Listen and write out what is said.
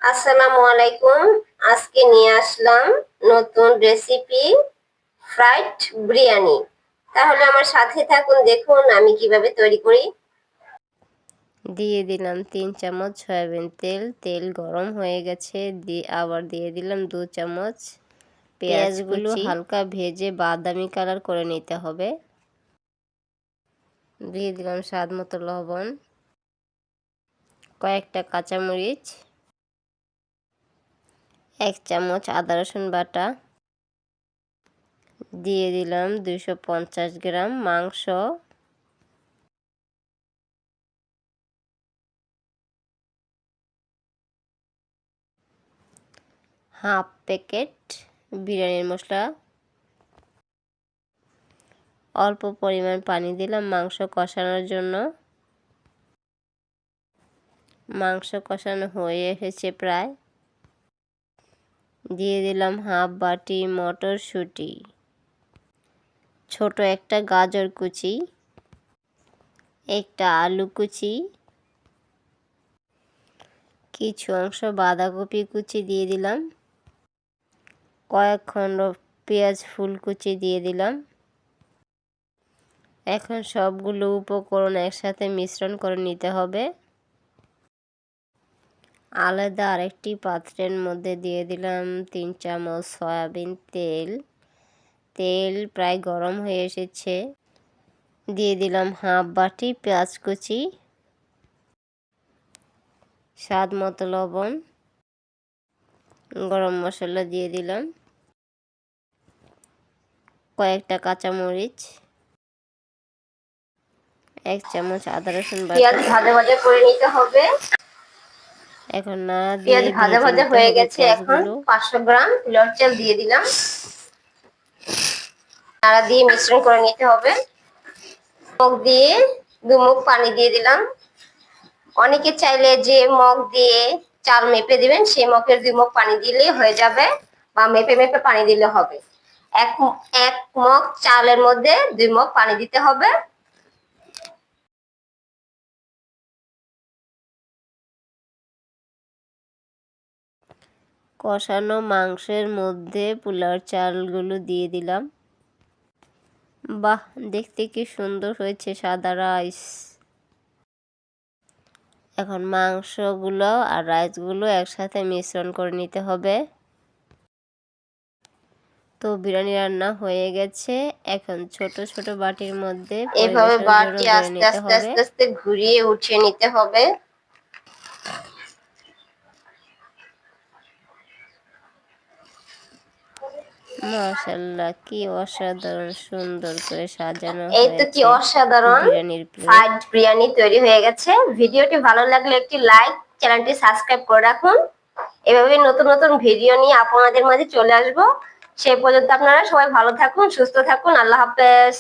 আসসালামু আলাইকুম। আজকে নিয়ে আসলাম নতুন রেসিপি, ফ্রাইড বিরিয়ানি। তাহলে আমার সাথে থাকুন, দেখুন আমি কিভাবে তৈরি করি। দিয়ে দিলাম 3 চামচ সয়াবিন তেল। তেল গরম হয়ে গেছে, আবার দিয়ে দিলাম 2 চামচ পেঁয়াজগুলো হালকা ভেজে বাদামি কালার করে নিতে হবে। দিয়ে দিলাম স্বাদ মতো লবণ, কয়েকটা কাঁচামরিচ, 1 চামচ আদা রসুন বাটা, দিয়ে দিলাম 250 গ্রাম মাংস, হাফ প্যাকেট বিরিয়ানির মশলা, অল্প পরিমাণ পানি দিলাম মাংস কষানোর জন্য। মাংস কষানো হয়ে এসেছে প্রায়। দিয়ে দিলাম হাফ বাটি মটরশুঁটি, ছোট একটা গাজর কুচি, একটা আলু কুচি, কিছু অংশ বাঁধাকপি কুচি দিয়ে দিলাম, কয়েক খণ্ড পেঁয়াজ ফুলকুচি দিয়ে দিলাম। এখন সবগুলো উপকরণ একসাথে মিশ্রণ করে নিতে হবে। আলাদা আরেকটি পাত্রের মধ্যে দিয়ে দিলাম 3 চামচ সয়াবিন তেল। তেল প্রায় গরম হয়ে এসেছে। দিয়ে দিলাম হাফ বাটি পেঁয়াজ কুচি, স্বাদ মতো লবণ, গরম মশলা দিয়ে দিলাম, কয়েকটা কাঁচামরিচ, 1 চামচ আদা রসুন বাটা। পেঁয়াজ ভাজা ভাজা করে নিতে হবে। এখন নাড়া দিয়ে পেঁয়াজ ভাজা ভাজা হয়ে গেছে। এখন 500 গ্রাম পোলাও চাল দিয়ে দিলাম। নাড়া দিয়ে মিশ্রণ করে নিতে হবে। মগ দিয়ে 2 মুখ পানি দিয়ে দিলাম। অনেকে চাইলে যে মগ দিয়ে চাল মেপে দিবেন, সেই মগের 2 মুখ পানি দিলে হয়ে যাবে, বা মেপে মেপে পানি দিলে হবে। এক মগ চালের মধ্যে 2 মুখ পানি দিতে হবে। কষানো মাংসের মধ্যে পোলাও চালগুলো দিয়ে দিলাম। বাহ, দেখতে কি সুন্দর হয়েছে সাদা রাইস। এখন মাংসগুলো আর রাইসগুলো একসাথে মিশ্রণ করে নিতে হবে। তো বিরিয়ানি রান্না হয়ে গেছে। এখন ছোট ছোট বাটির মধ্যে এইভাবে পরিবেশনের জন্য বাটি বেড়ে আস্তে নিতে আস্তে হবে। আস্তে আস্তে ঘুরিয়ে উঠিয়ে নিতে হবে। মাশাআল্লাহ, কি অসাধারণ সুন্দর করে সাজানো এই তো কি হয়েছে অসাধারণ বিরিয়ানির প্লেট। ফ্রাইড বিরিয়ানি তৈরি হয়ে গেছে। ভিডিওটি ভালো লাগলে একটি লাইক, চ্যানেলটি সাবস্ক্রাইব করে রাখুন। এভাবে নতুন নতুন ভিডিও নিয়ে আপনাদের মাঝে চলে আসবো। সেই পর্যন্ত আপনারা সবাই ভালো থাকুন, সুস্থ থাকুন। আল্লাহ হাফেজ।